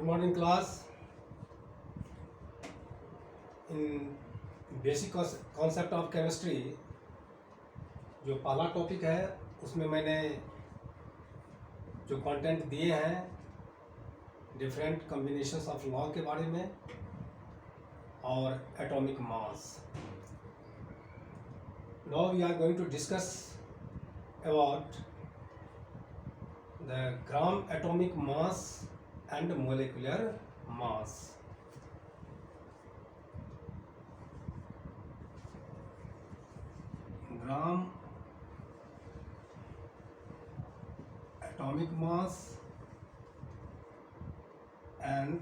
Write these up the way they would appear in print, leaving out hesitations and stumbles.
morning class. In basic concept of chemistry जो पहला topic है उसमें मैंने जो कंटेंट दिए हैं डिफरेंट कॉम्बिनेशंस ऑफ लॉ के बारे में और atomic mass. Now we are going to discuss about the gram atomic mass and molecular mass. Gram atomic mass and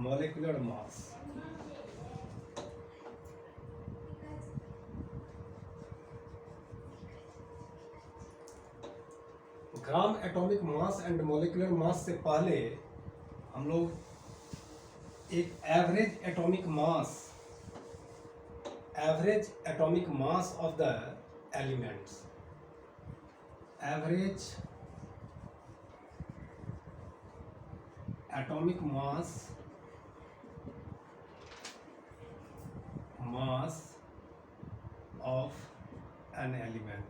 molecular mass. Gram atomic mass and molecular mass से पहले हम लोग एक average atomic mass of the elements, average atomic mass of an element.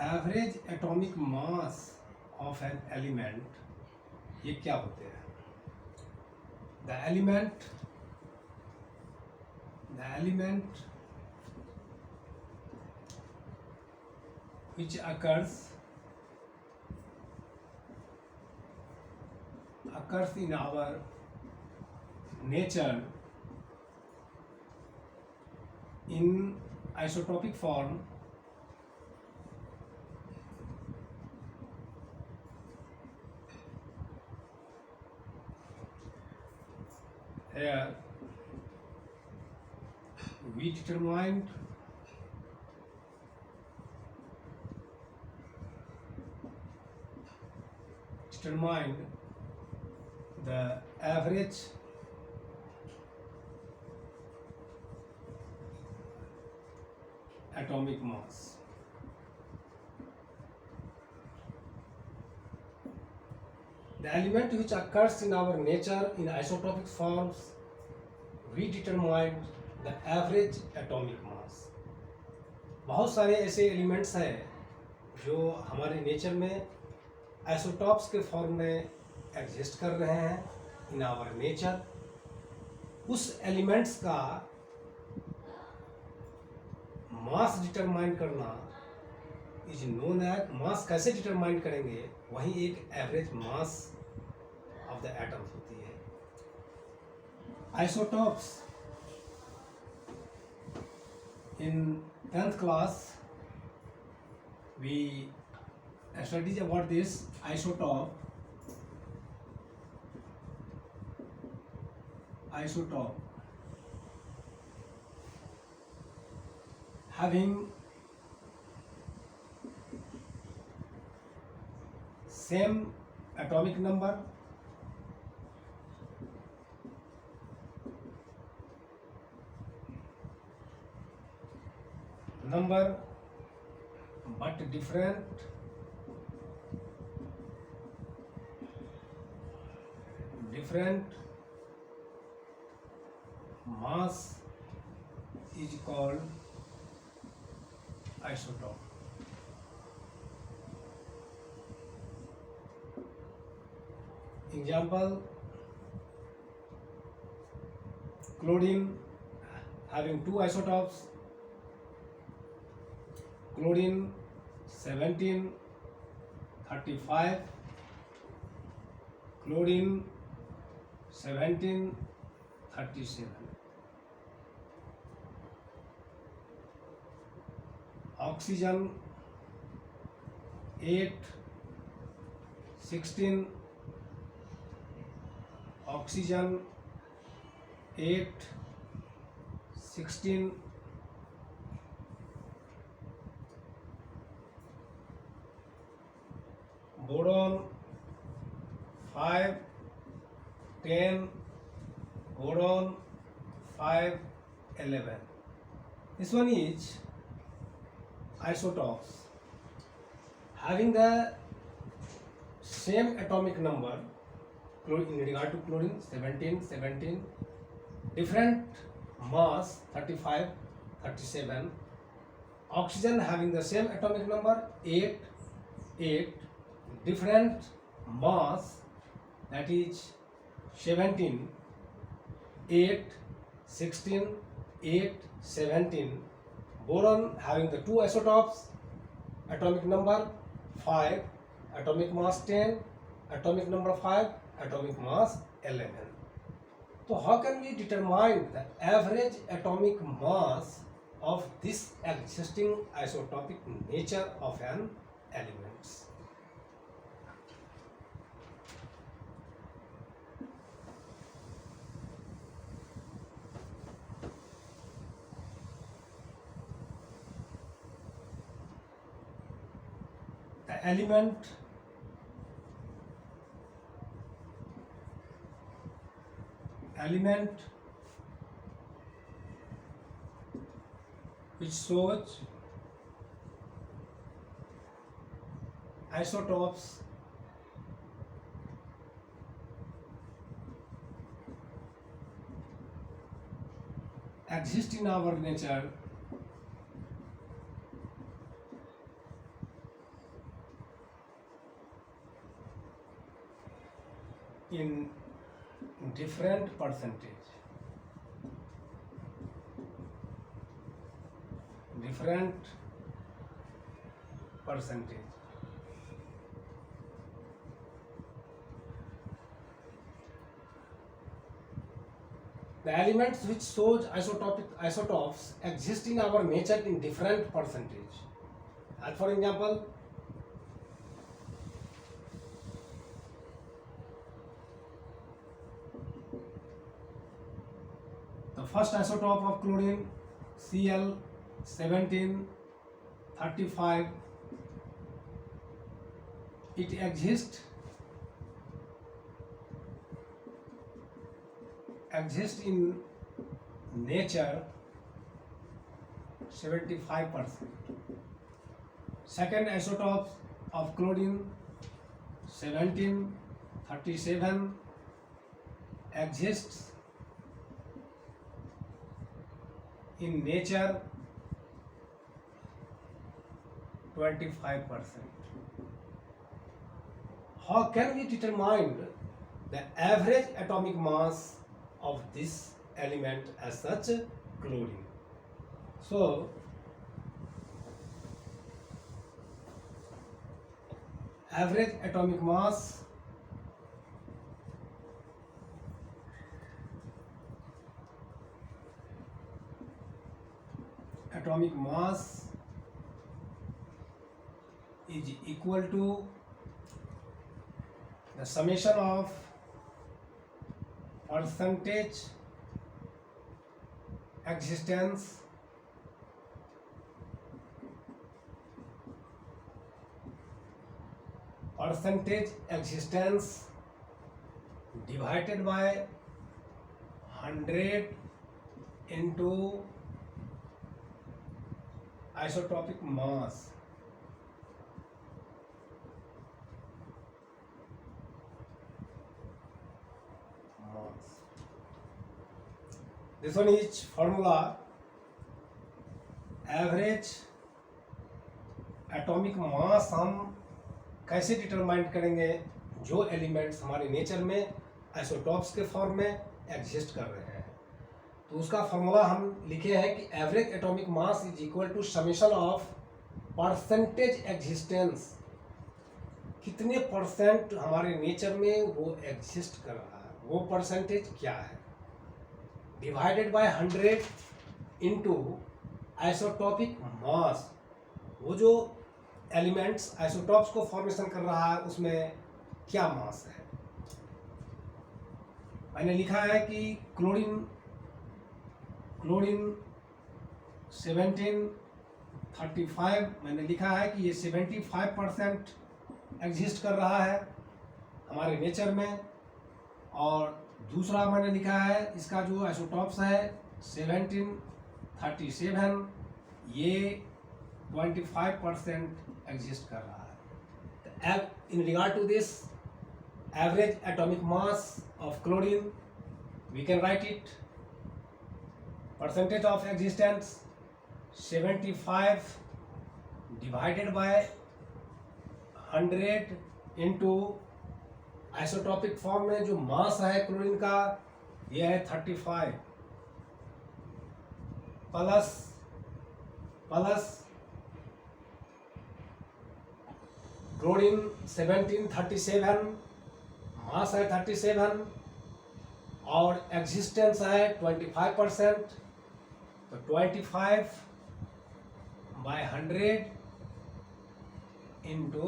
Average atomic mass of an element ये क्या होते हैं? The element which occurs in our nature in isotopic form here we determined the average atomic mass. The element which occurs in our nature in isotopic forms, we determined the average atomic mass. बहुत सारे ऐसे elements हैं जो हमारे nature में isotopes के form में exist कर रहे हैं इन आवर नेचर. उस एलिमेंट्स का मास डिटरमाइन करना इज नोन एज. मास कैसे डिटरमाइन करेंगे? वही एक average mass of the atoms होती है. Isotopes in 10th class we studied about this isotope having same atomic number but different mass is called isotope. Example, chlorine having two isotopes, chlorine 1735, chlorine 1737. Oxygen 816, oxygen 816, boron 510, boron 5 11. This one is isotopes having the same atomic number in regard to chlorine 17, different mass 35, 37, oxygen having the same atomic number 8, different mass, that is 17, 8, 16, 8, 17. Boron having the two isotopes, atomic number 5, atomic mass 10, atomic number 5, atomic mass 11. So how can we determine the average atomic mass of this existing isotopic nature of an element? The element which shows isotopes exist in our nature in different percentage. The elements which shows isotopes exist in our nature in different percentage. And for example, the first isotope of chlorine Cl 1735, it exists in nature 75%. Second isotope of chlorine 1737 exists in nature 25%. How can we determine the average atomic mass of this element as such, chlorine? So average atomic mass is equal to the summation of percentage existence divided by 100 into isotopic mass. This one is formula. Average atomic मास हम कैसे determine करेंगे? जो elements हमारे nature में isotopes के form में exist कर रहे हैं, तो उसका फॉर्मूला हम लिखे हैं कि average atomic mass is equal to summation of percentage existence, कितने परसेंट हमारे नेचर में वो एग्जिस्ट कर रहा है, वो परसेंटेज क्या है, डिवाइडेड बाय 100 इंटू आइसोटॉपिक मास, वो जो एलिमेंट्स आइसोटॉप्स को फॉर्मेशन कर रहा है उसमें क्या मास है। मैंने लिखा है कि क्लोरीन 1735 मैंने लिखा है कि ये 75% एग्जिस्ट कर रहा है हमारे नेचर में, और दूसरा मैंने लिखा है इसका जो आइसोटॉप्स है 1737 ये 25% एग्जिस्ट कर रहा है. In regard to this average atomic mass of chlorine, we can write it percentage of existence 75 divided by 100 into isotopic form में जो मास है क्लोरीन का ये है 35 प्लस क्लोरीन 1737 मास है 37 और एग्जिस्टेंस है 25%. तो 25 by 100 into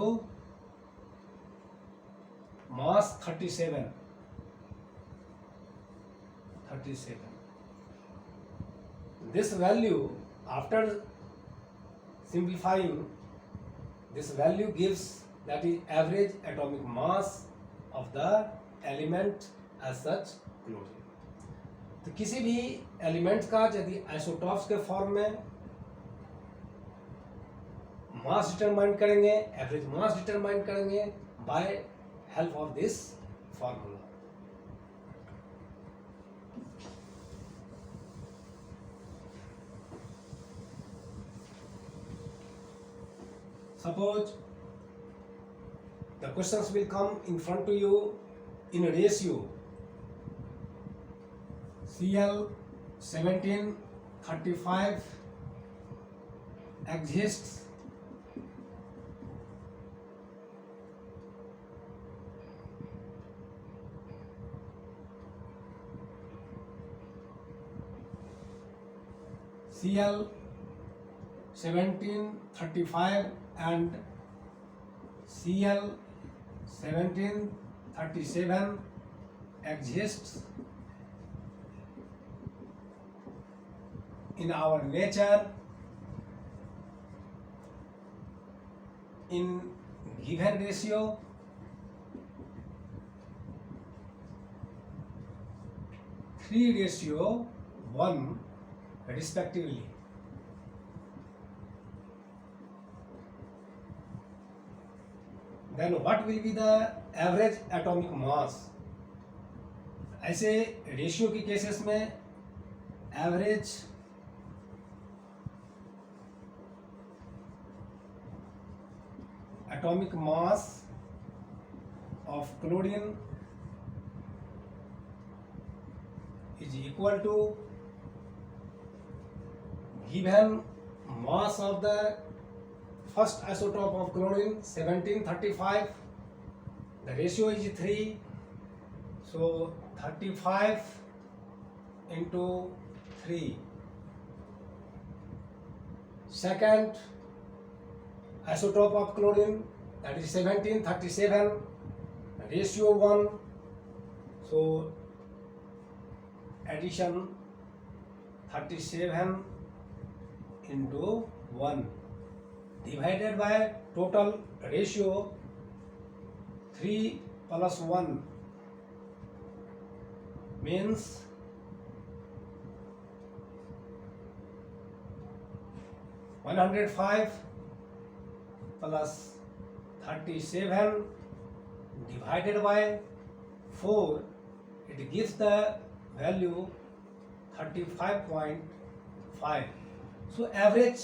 mass 37. This value, after simplifying, this value gives that is average atomic mass of the element as such chlorine. तो किसी भी एलिमेंट का यदि आइसोटॉप्स के फॉर्म में मास डिटरमाइन करेंगे, एवरेज मास डिटरमाइन करेंगे by help of this formula. Suppose the questions will come in front to you in a ratio Cl 1735 exists Cl 1735 and Cl 1737 exists in our nature in given ratio 3:1 respectively. Then what will be the average atomic mass? ऐसे ratio की cases में average atomic mass of chlorine is equal to given mass of the first isotope of chlorine 1735. The ratio is 3, so 35 into 3. Second isotope of chlorine, that is 1737, ratio 1, so addition 37 into 1 divided by total ratio 3 plus 1 means 105 plus 37 divided by 4, it gives the value 35.5. So average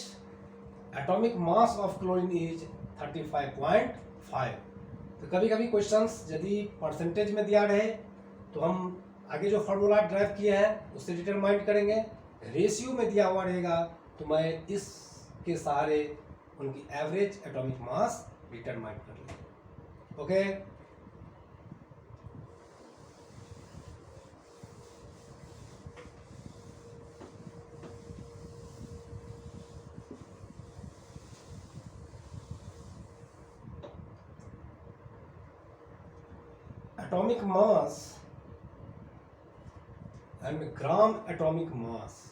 atomic mass of chlorine is 35.5. तो कभी कभी questions यदि percentage में दिया रहे तो हम आगे जो फार्मूला ड्राइव किए हैं उससे डिटरमाइन करेंगे. रेशियो में दिया हुआ रहेगा तो मैं इसके सहारे उनकी एवरेज एटॉमिक मास डिटरमाइन कर लेंगे. Okay. Atomic mass and gram atomic mass.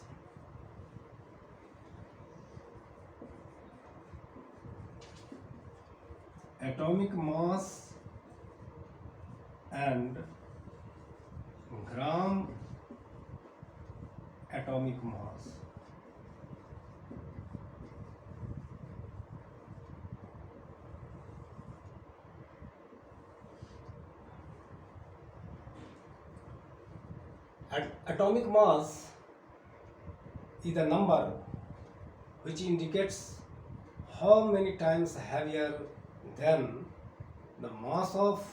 Atomic mass and gram atomic atomic mass. Atomic mass is the number which indicates how many times heavier than the mass of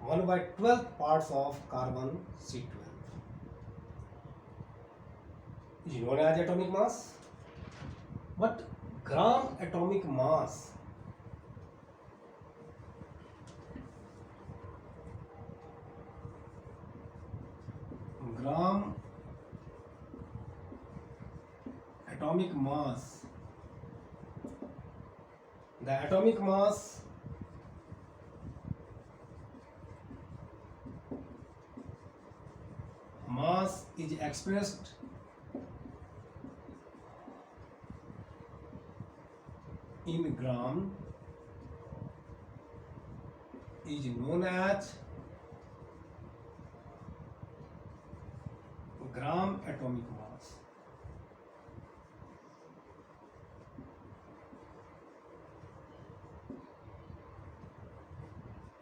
1 by 12 parts of carbon C12 is known as atomic mass. But gram atomic mass gram atomic mass, the atomic mass is expressed in gram is known as gram atomic mass.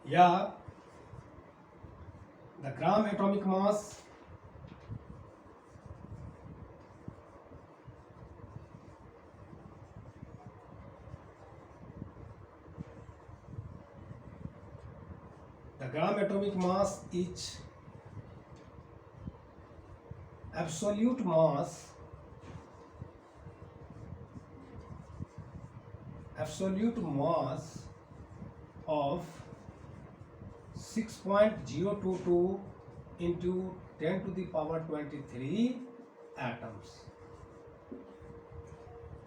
Yeah, the gram atomic mass is absolute mass of 6.022 into 10 to the power 23 atoms.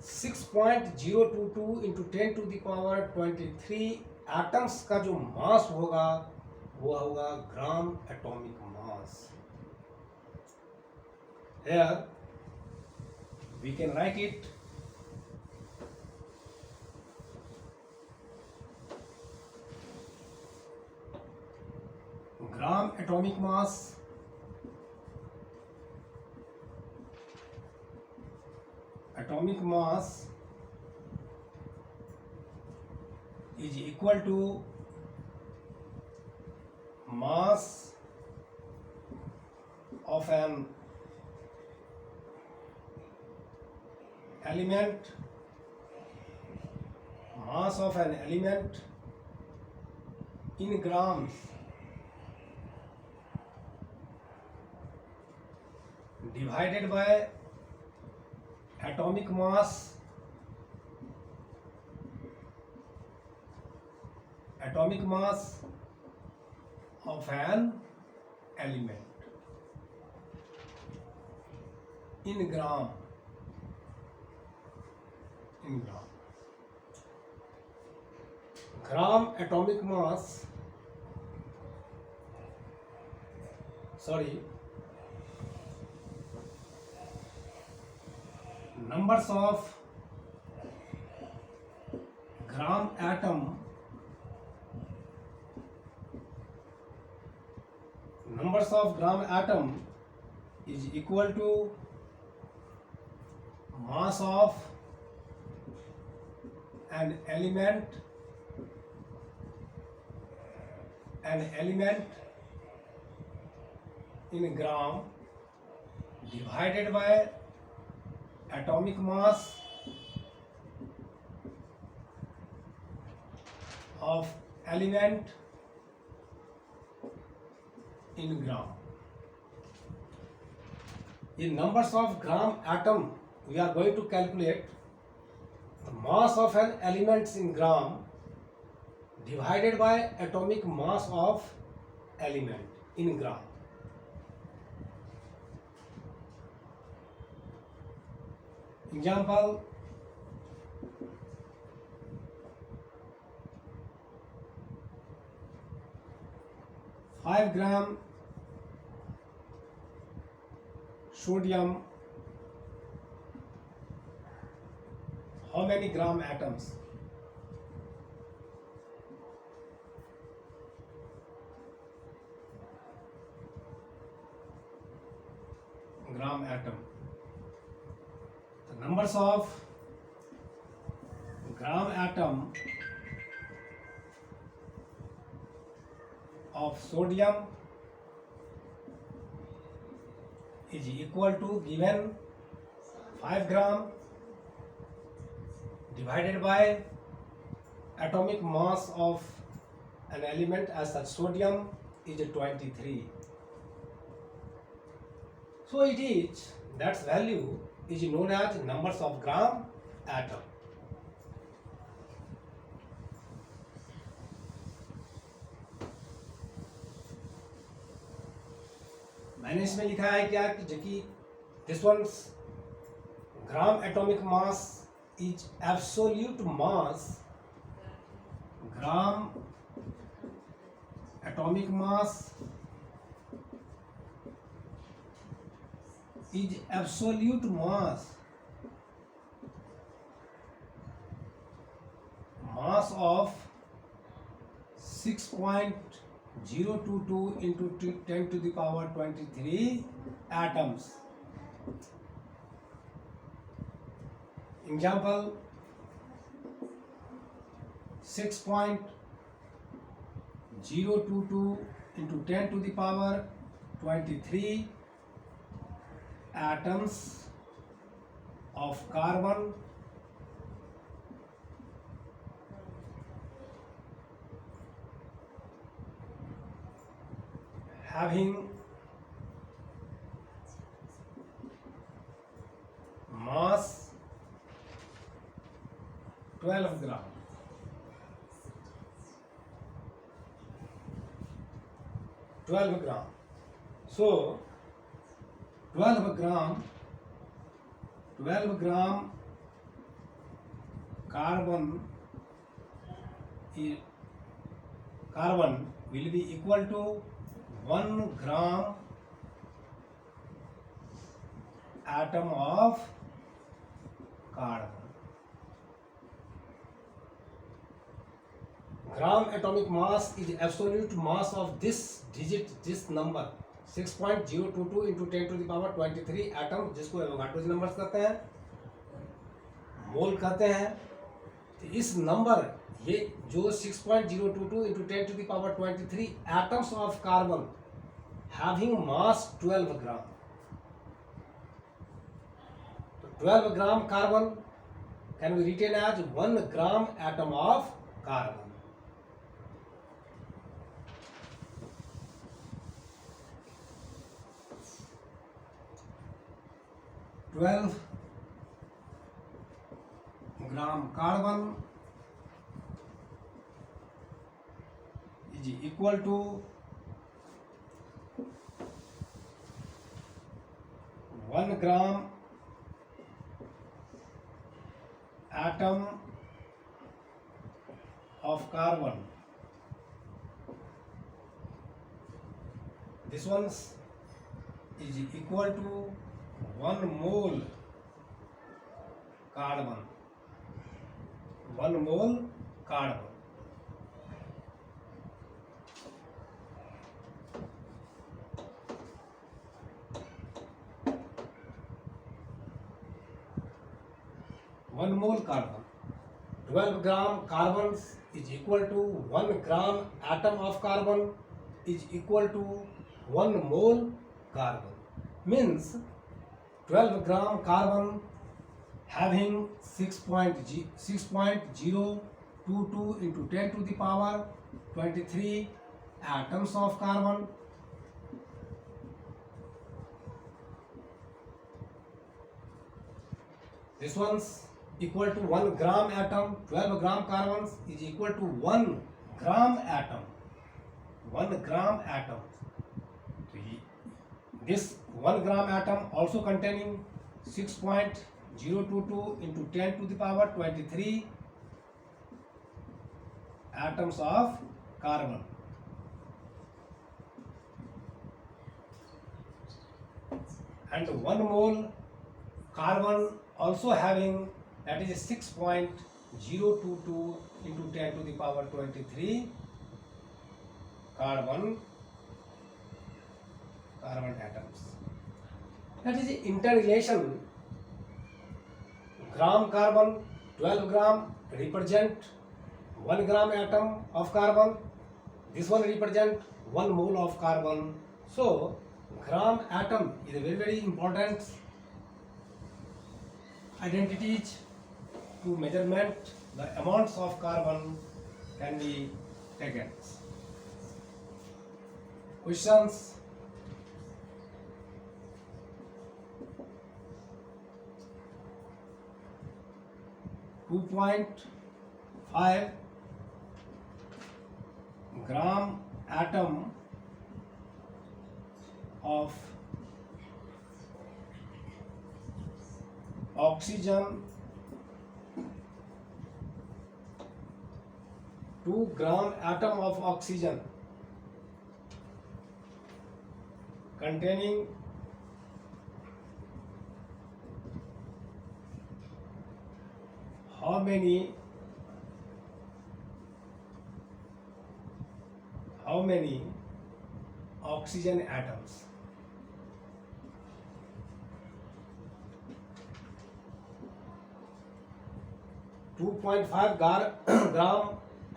6.022 into 10 to the power 23 atoms का जो mass होगा वो होगा ग्राम atomic mass. Here we can write it gram atomic mass is equal to mass of an element in grams divided by atomic mass of an element in gram. Gram atomic mass, numbers of gram atom is equal to mass of an element in gram divided by atomic mass of element in gram. In numbers of gram atom, we are going to calculate the mass of an element in gram divided by atomic mass of element in gram. Example, 5 gram sodium, how many gram atoms? gram atom. The numbers of gram atom of sodium is equal to given 5 gram divided by atomic mass of an element as such. Sodium is 23. So it is, that value is known as numbers of gram atom. मैंने इसमें लिखा है क्या कि this one's gram atomic mass is absolute mass, gram atomic mass is absolute mass of 6.022 into 10 to the power 23 atoms. Example, 6.022 into 10 to the power 23 atoms of carbon having mass 12 gram. So 12 gram carbon will be equal to 1 gram atom of carbon. Gram atomic mass is absolute mass of this digit, this number 6.022 into 10 to the power 23 atom, जिसको Avogadro numbers कहते हैं, मोल कहते हैं. तो इस number, ये जो 6.022 into 10 to the power 23 atoms of carbon having mass 12 gram. तो 12 gram carbon can be written as 1 gram atom of carbon. 12 gram carbon is equal to 1 gram atom of carbon. This one is equal to 1 mole carbon. 1 mole carbon. One mole carbon. 12 gram carbon is equal to 1 gram atom of carbon is equal to 1 mole carbon. Means 12 gram carbon having 6.022 into 10 to the power 23 atoms of carbon. This one's equal to 1 gram atom. 12 gram carbon is equal to 1 gram atom. 1 gram atom. This 1 gram atom also containing 6.022 into 10 to the power 23 atoms of carbon. And 1 mole carbon also having, that is 6.022 into 10 to the power 23 carbon atoms. That is the interrelation. Gram carbon, 12 gram represent 1 gram atom of carbon. This one represent 1 mole of carbon. So gram atom is a very important identities to measurement the amounts of carbon can be taken. Questions. .5 gram atom of oxygen, 2 gram atom of oxygen containing how many oxygen atoms? gram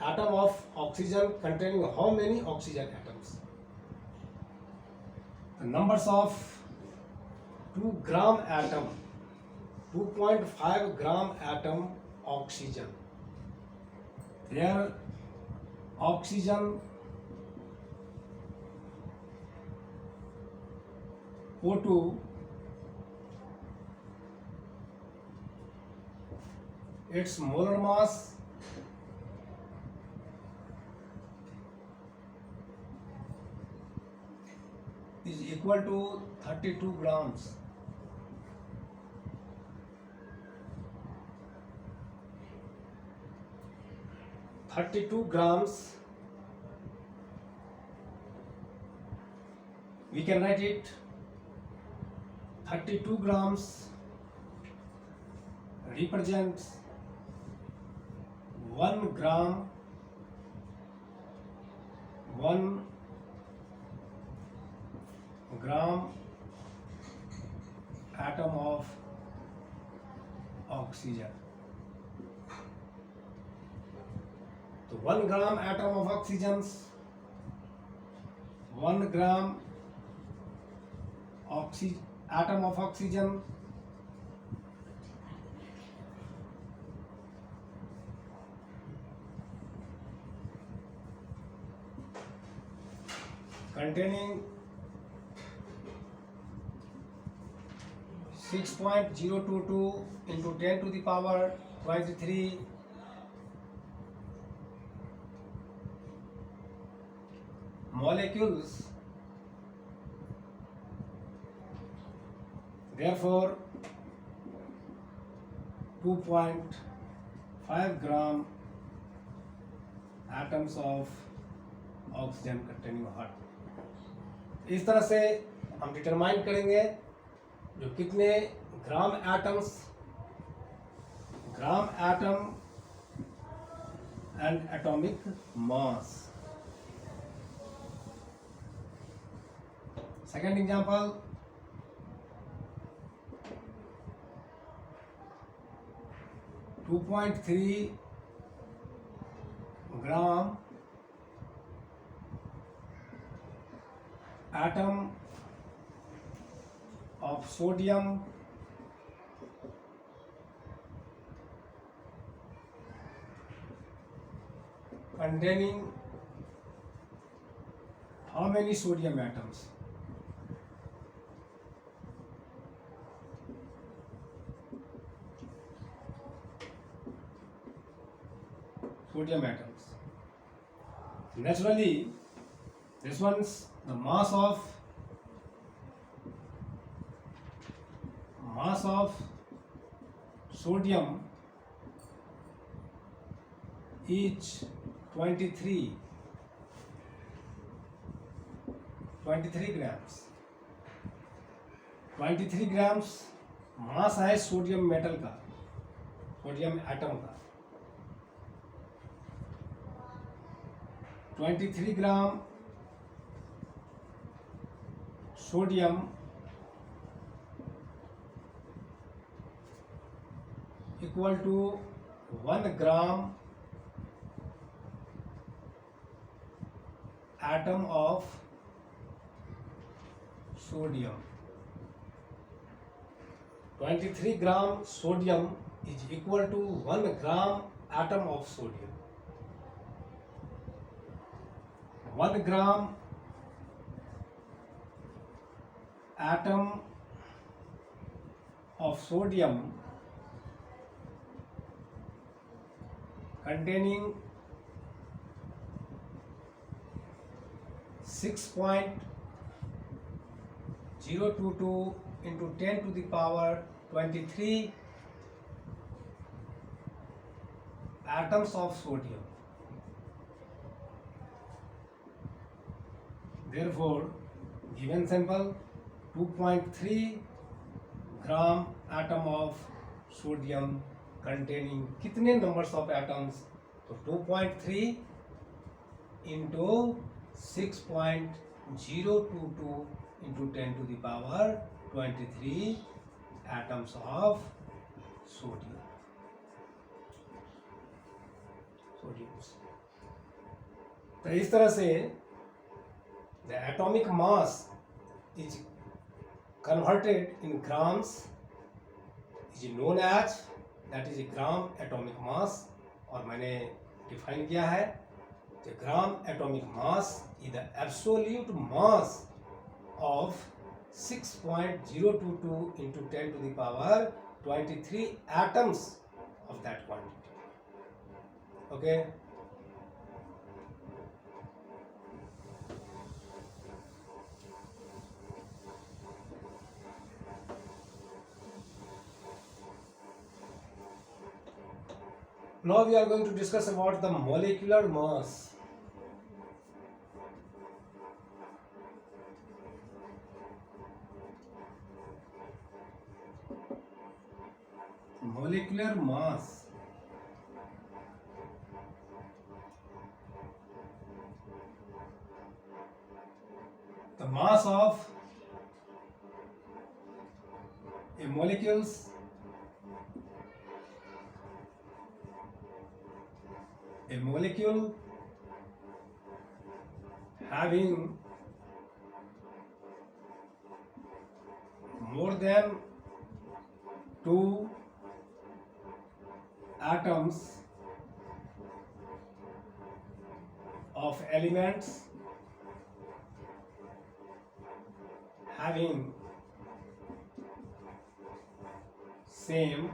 atom of oxygen containing how many oxygen atoms? The numbers of 2 gram atom, 2.5 gram atom oxygen. There oxygen O2, its molar mass is equal to 32 grams. We can write it 32 grams represents 1 gram, 1 gram atom of oxygen. So 1 gram atom of oxygen, 1 gram atom of oxygen containing 6.022 into 10 to the power 23 molecules. Therefore 2.5 gram atoms of oxygen containing हार्ट। इस तरह से हम determine करेंगे जो कितने gram atom and atomic mass. Second example, to 2.3 gram atom of sodium containing how many sodium atoms? Sodium atoms. Naturally, this one's the mass of sodium is 23 grams। 23 grams मास है sodium metal का, sodium atom का। 23 gram sodium equal to 1 gram atom of sodium. 23 gram sodium is equal to 1 gram atom of sodium. 1 gram atom of sodium containing 6.022 into 10 to the power 23 atoms of sodium. Therefore, given sample 2.3 gram atom of sodium containing कितने numbers of atoms? तो 2.3 into 6.022 into 10 to the power 23 atoms of sodium. तो इस तरह से the atomic mass is converted in grams is known as, that is a gram atomic mass. और मैंने define किया है the gram atomic mass is the absolute mass of 6.022 into 10 to the power 23 atoms of that quantity. Okay. Now we are going to discuss about the molecular mass. Molecular mass. The mass of a molecule having more than 2 atoms of elements having same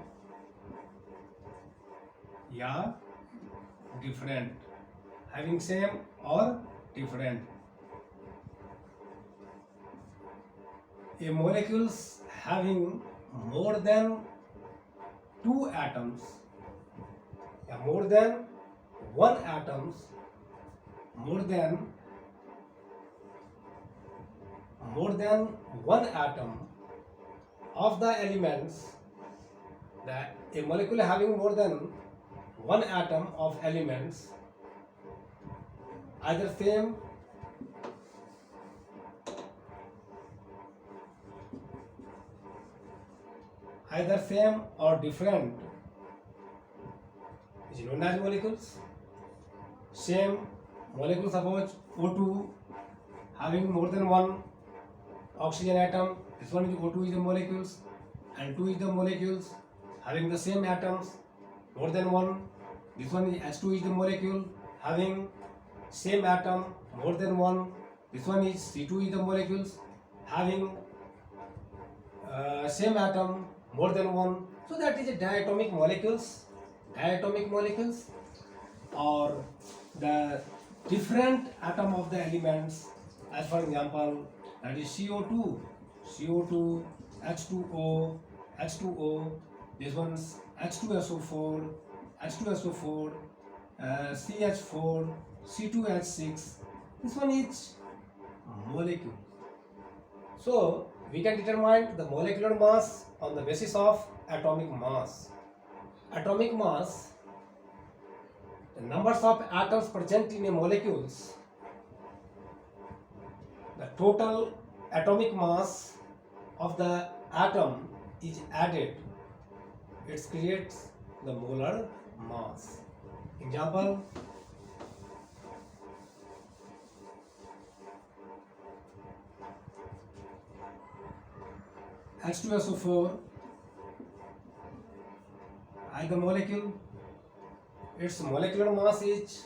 या different, having same or different. A molecules having more than 2 atoms, more than 1 atoms, more than 1 atom of the elements, that a molecule having more than 1 atom of elements either same or different is known as molecules. Same molecule, suppose O2 having more than 1 oxygen atom, this one is O2 is the molecules, and 2 is the molecules having the same atoms more than 1. This one is H2 is the molecule having same atom more than 1. This one is C2 is the molecules having same atom more than 1. So that is a diatomic molecules. Or the different atom of the elements, as for example, that is CO2, H2O, this one's H2SO4, CH4, C2H6. This one is molecule. So we can determine the molecular mass on the basis of atomic mass. Atomic mass, the numbers of atoms present in a molecules, the total atomic mass of the atom is added. It creates the molar mass. Example, H2SO4, the molecule, its molecular mass is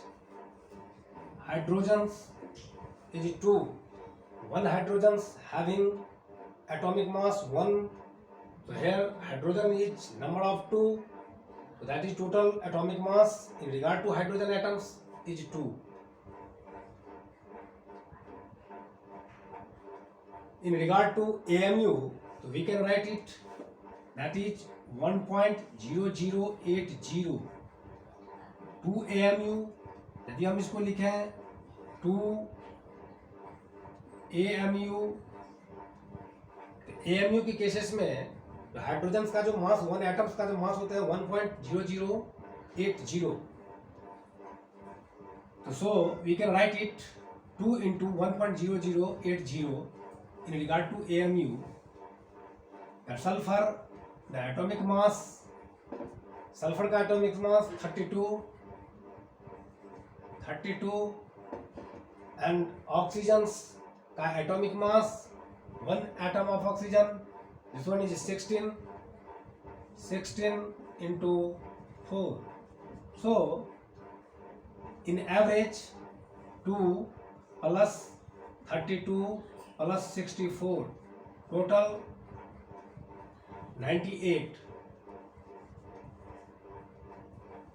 hydrogens is 2. One hydrogens having atomic mass 1. So here hydrogen is number of 2. So that is total atomic mass in regard to hydrogen atoms is 2. In regard to AMU, so we can write it, that is 1.0080. 2 AMU, यदि हम इसको लिखें 2 AMU, AMU के cases में hydrogen का जो मास, 1 atoms का जो मास होता है 1.0080. तो so we can write it 2 into 1.0080 in regard to AMU. That sulfur, the atomic mass, sulfur का atomic mass 32, and oxygen's का atomic mass, 1 atom of oxygen, this one is 16 into 4. So in average 2 plus 32 plus 64, total 98.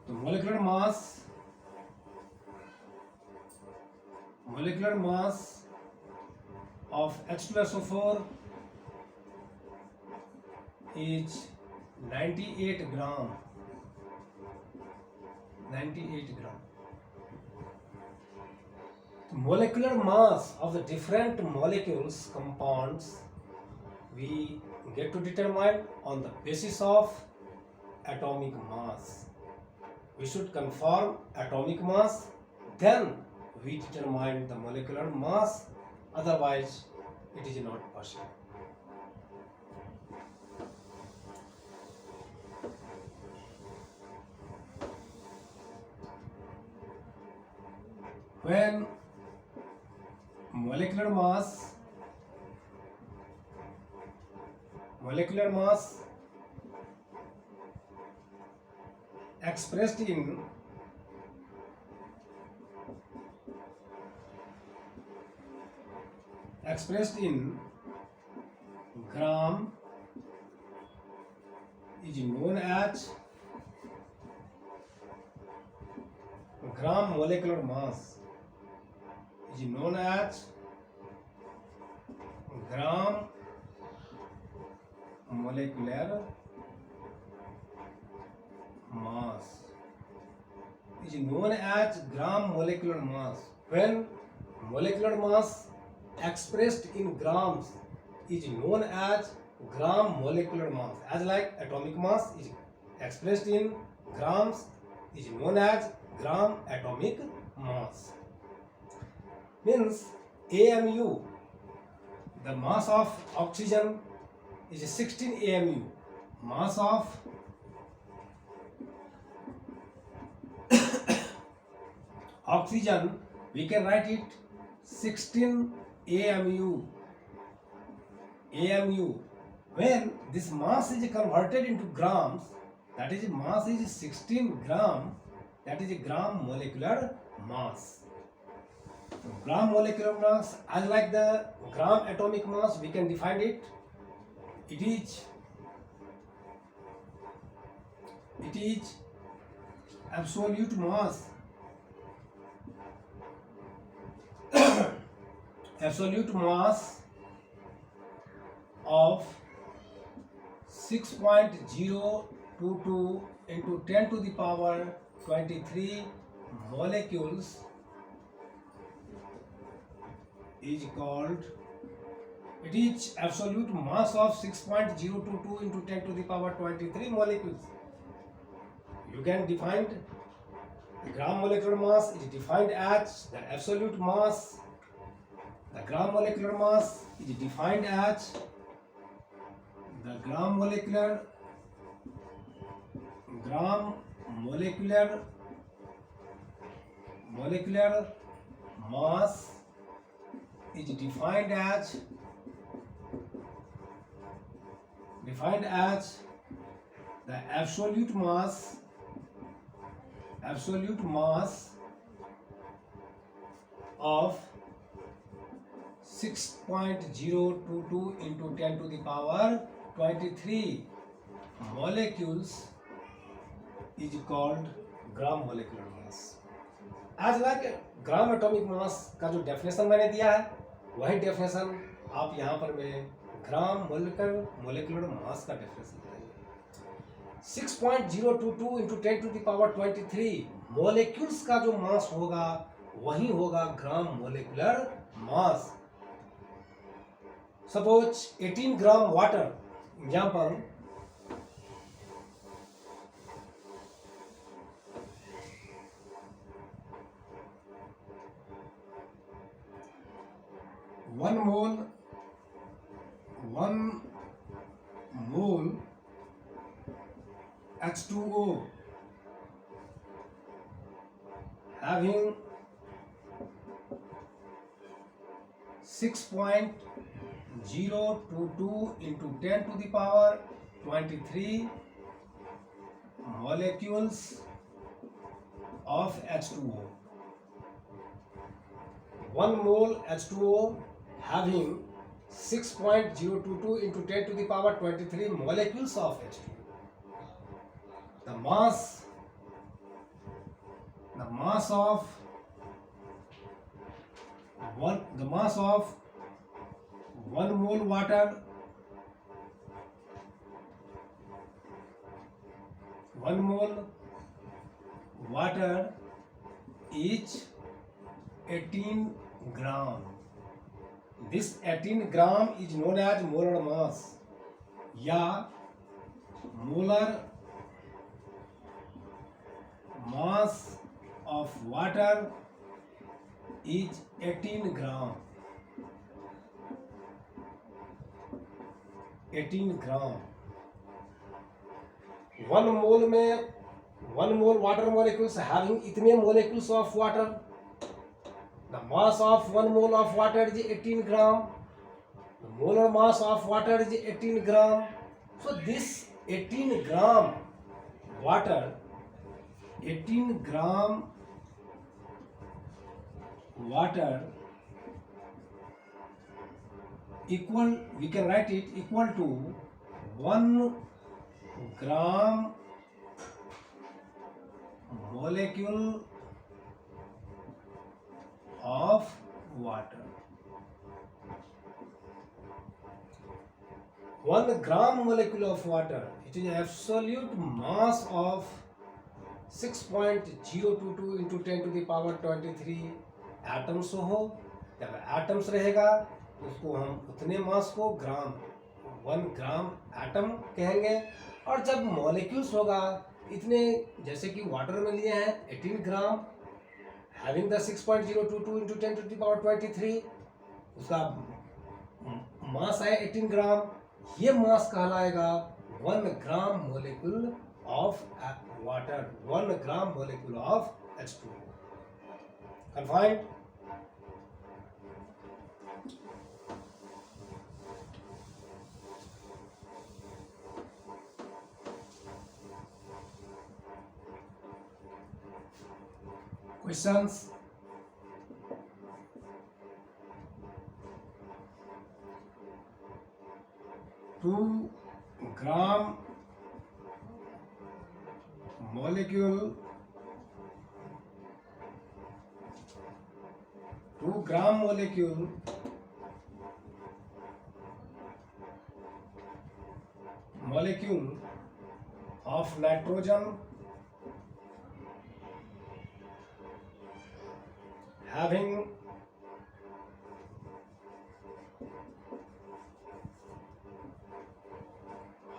So molecular mass of H2SO4 is 98 gram. 98 gram. Molecular mass of the different molecules, compounds, we get to determine on the basis of atomic mass. We should confirm atomic mass, then we determine the molecular mass, otherwise it is not possible. When molecular mass expressed in gram is known as gram molecular mass is known as gram molecular mass is known as gram molecular mass. When molecular mass expressed in grams is known as gram molecular mass, as like atomic mass is expressed in grams is known as gram atomic mass. Means AMU, the mass of oxygen is 16 AMU. Mass of oxygen, we can write it 16 AMU. When this mass is converted into grams, that is mass is 16 gram, that is a gram molecular mass. So gram molecular mass, as like the gram atomic mass, we can define it. It is absolute mass of 6.022 into 10 to the power 23 molecules is called, it is absolute mass of 6.022 into 10 to the power 23 molecules. You can define the gram molecular mass is defined as the absolute mass. The gram molecular mass is defined as the gram molecular gram molecular mass is defined as the absolute mass of 6.022 into 10 to the power 23 molecules is called gram molecular मास। आज like ग्राम atomic मास का जो definition मैंने दिया है वही definition आप यहाँ पर मैं ग्राम मोलिकुलर मास का डेफिनेशन बताइए। 6.022 into 10 to the power 23 molecules का जो मास होगा वही होगा gram molecular mass. Suppose 18 gram water, example 1 mole H2O having 6.022 into 10 to the power 23 molecules of H2O. 1 mole H2O having 6.022 into 10 to the power 23 molecules of H2O. The mass of 1 mole water, 1 mole water is 18 gram. This 18 gram is known as molar mass या molar mass of water is 18 gram. 18 gram. 1 mole में 1 mole water molecules having इतने molecules of water. The mass of 1 mole of water is 18 gram. The molar mass of water is 18 gram. So this 18 gram water, 18 gram water equal, we can write it equal to 1 gram molecule of water. 1 gram molecule of water, it is absolute mass of 6.022 into 10 to the power 23 atoms हो। जब atoms रहेगा उसको हम उतने मास को ग्राम 1 gram atom कहेंगे, और जब मॉलिक्यूल्स होगा इतने, जैसे कि वाटर में लिए हैं 18 ग्राम having the 6.022 into 10 to the power 23, उसका मास है 18 ग्राम, ये मास कहलाएगा 1 gram molecule of water, 1 gram molecule of H2O. Confined? Questions? Two gram molecule, 2 gram molecule of nitrogen having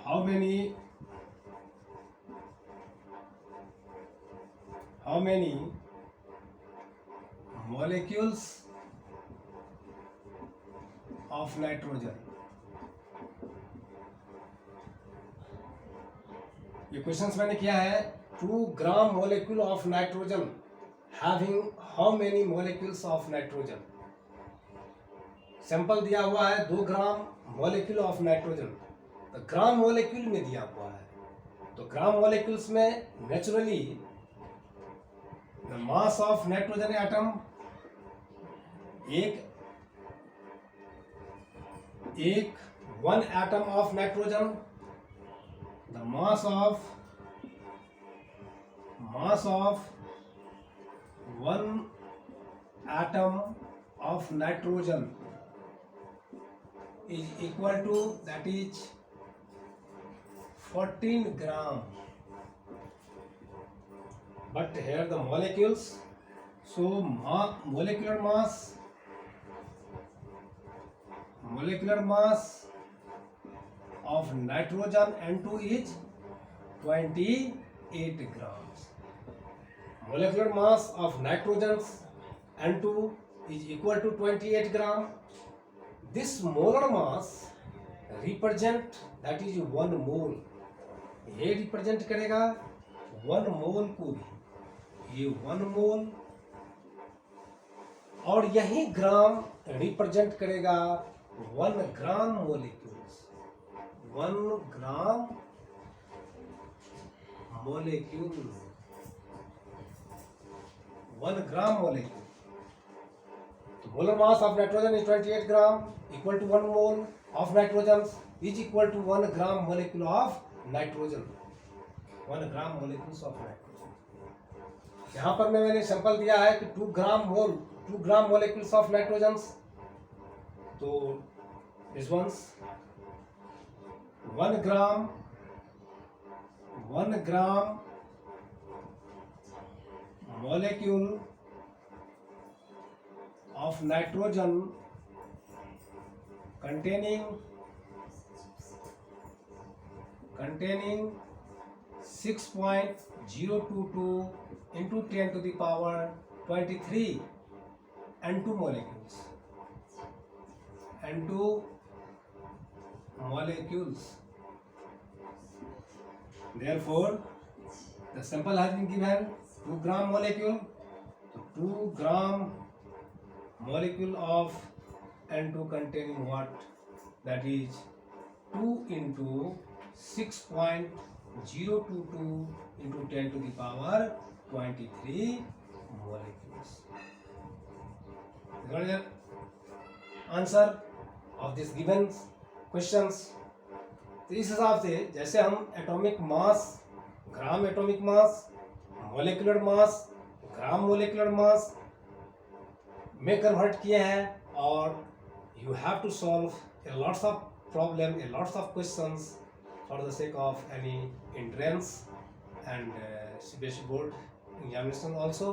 how many molecules of nitrogen? ये questions मैंने किया है 2 gram molecule of nitrogen having how many molecules of nitrogen. Sample दिया हुआ है 2 gram molecule of nitrogen, तो ग्राम molecule में दिया हुआ है, तो ग्राम मोलिक्यूल्स में naturally the mass of nitrogen atom एक 1 atom of nitrogen, the mass of 1 atom of nitrogen is equal to, that is 14 gram. But here the molecules, so molecular mass of nitrogen N2 is 28 grams. Molecular mass of nitrogen N2 is equal to 28 gram. This molar mass represent, that is 1 mole. ये represent करेगा 1 mole को भी, ये 1 mole, और यही ग्राम represent करेगा 1 gram molecules, 1 gram molecule, 1 gram molecule. So molar mass of nitrogen is 28 gram, equal to 1 mole of nitrogen is equal to 1 gram molecule of nitrogen, 1 gram molecules of nitrogen. यहाँ पर मैंने sample दिया है कि 2 gram molecules of nitrogen, तो this one's 1 gram molecule of nitrogen containing 6.022 into 10 to the power 23 N2 molecules. Therefore, the sample has been given 2 gram molecule. So 2 gram molecule of N2 containing what? That is 2 into 6.022 into 10 to the power 23 molecules. Is the answer of this given questions? तो इस हिसाब से जैसे हम atomic mass, gram atomic mass, molecular mass, gram molecular mass में convert किए हैं, और you have to solve a lots of problem, a lots of questions for the sake of any entrance and CBSE board examination also.